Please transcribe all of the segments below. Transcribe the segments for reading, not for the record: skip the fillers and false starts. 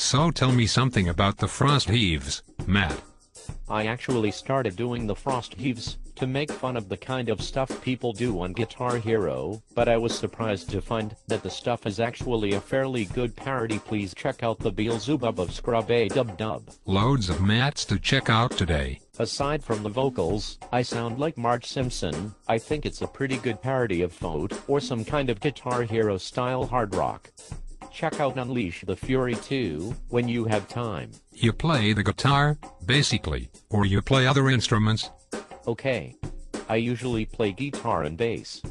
So tell me something about the frost heaves, Matt. I actually started doing the frost heaves to make fun of the kind of stuff people do on Guitar Hero, but I was surprised to find that the stuff is actually a fairly good parody. Please check out the Beelzebub of Scrub-A-Dub-Dub. Loads of Matts to check out today. Aside from the vocals, I sound like Marge Simpson. I think it's a pretty good parody of Fote, or some kind of Guitar Hero style hard rock. Check out Unleash the Fury 2, when you have time. You play the guitar, basically, or you play other instruments? Okay. I usually play guitar and bass.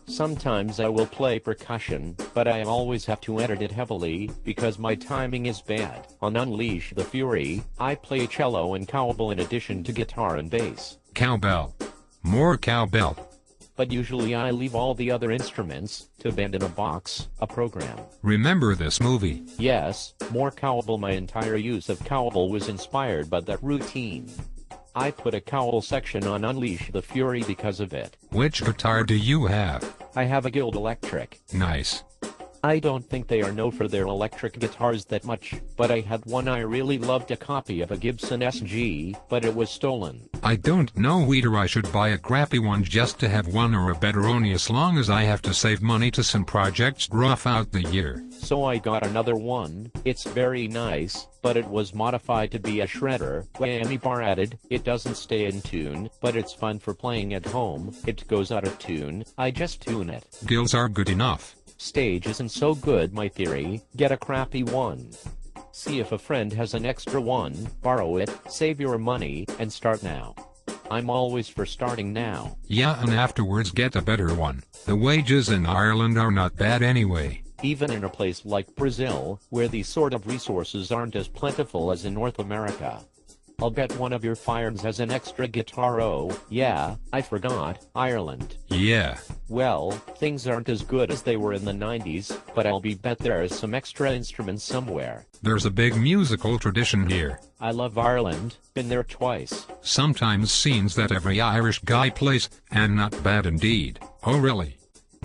Sometimes I will play percussion, but I always have to edit it heavily, because my timing is bad. On Unleash the Fury, I play cello and cowbell in addition to guitar and bass. Cowbell. More cowbell. But usually I leave all the other instruments to band in a box, a program. Remember this movie? Yes, more cowbell. My entire use of cowbell was inspired by that routine. I put a cowbell section on Unleash the Fury because of it. Which guitar do you have? I have a Guild Electric. Nice. I don't think they are known for their electric guitars that much, but I had one I really loved, a copy of a Gibson SG, but it was stolen. I don't know whether I should buy a crappy one just to have one or a better, only as long as I have to save money to some projects rough out the year. So I got another one. It's very nice, but it was modified to be a shredder. Whammy bar added. It doesn't stay in tune, but it's fun for playing at home. It goes out of tune, I just tune it. Guilds are good enough. Stage isn't so good. My theory: get a crappy one. See if a friend has an extra one, borrow it, save your money, and start now. I'm always for starting now. Yeah, and afterwards get a better one. The wages in Ireland are not bad anyway. Even in a place like Brazil, where these sort of resources aren't as plentiful as in North America. I'll bet one of your friends has an extra guitar. Oh, yeah, I forgot, Ireland. Yeah. Well, things aren't as good as they were in the 90s, but I'll bet there's some extra instruments somewhere. There's a big musical tradition here. I love Ireland, been there twice. Sometimes scenes that every Irish guy plays, and not bad indeed. Oh really?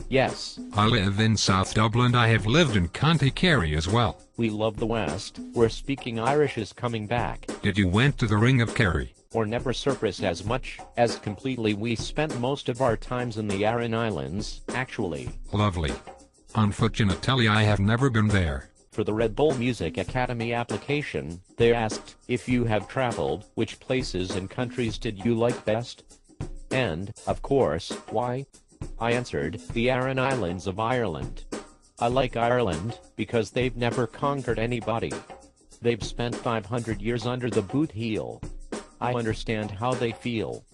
Yes. I live in South Dublin. I have lived in County Kerry as well. We love the West, where speaking Irish is coming back. Did you went to the Ring of Kerry? Or never surface as much, as completely. We spent most of our times in the Aran Islands, actually. Lovely. Unfortunately I have never been there. For the Red Bull Music Academy application, they asked, if you have traveled, which places and countries did you like best? And, of course, why? I answered, the Aran Islands of Ireland. I like Ireland, because they've never conquered anybody. They've spent 500 years under the boot heel. I understand how they feel.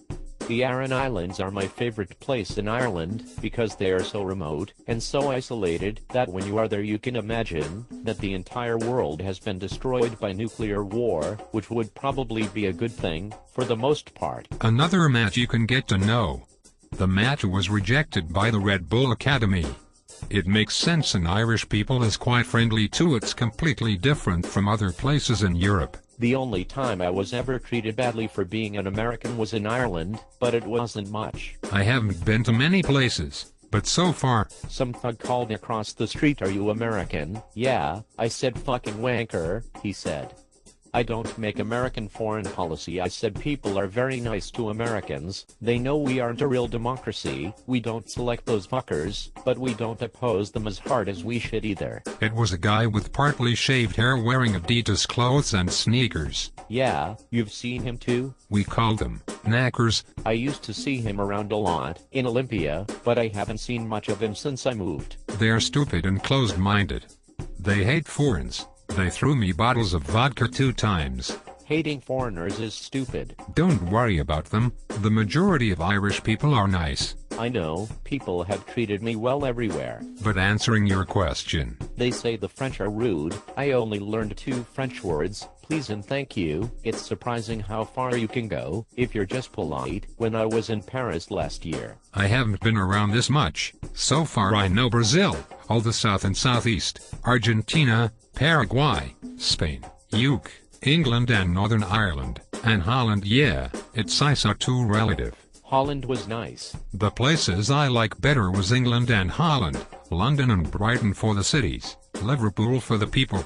The Aran Islands are my favorite place in Ireland, because they are so remote, and so isolated, that when you are there you can imagine that the entire world has been destroyed by nuclear war, which would probably be a good thing, for the most part. Another match you can get to know. The match was rejected by the Red Bull Academy. It makes sense, and Irish people is quite friendly too. It's completely different from other places in Europe. The only time I was ever treated badly for being an American was in Ireland, but it wasn't much. I haven't been to many places, but so far. Some thug called me across the street. Are you American? Yeah, I said. Fucking wanker, he said. I don't make American foreign policy. I said people are very nice to Americans. They know we aren't a real democracy. We don't select those fuckers, but we don't oppose them as hard as we should either. It was a guy with partly shaved hair wearing Adidas clothes and sneakers. Yeah, you've seen him too? We called them knackers. I used to see him around a lot, in Olympia, but I haven't seen much of him since I moved. They're stupid and closed-minded. They hate foreigners. They threw me bottles of vodka 2 times. Hating foreigners is stupid. Don't worry about them. The majority of Irish people are nice. I know, people have treated me well everywhere. But answering your question. They say the French are rude. I only learned 2 French words, please and thank you. It's surprising how far you can go, if you're just polite. When I was in Paris last year. I haven't been around this much. So far I know Brazil, all the South and Southeast, Argentina, Paraguay, Spain, UK, England and Northern Ireland, and Holland. Yeah, it's ISA too relative. Holland was nice. The places I like better was England and Holland, London and Brighton for the cities, Liverpool for the people.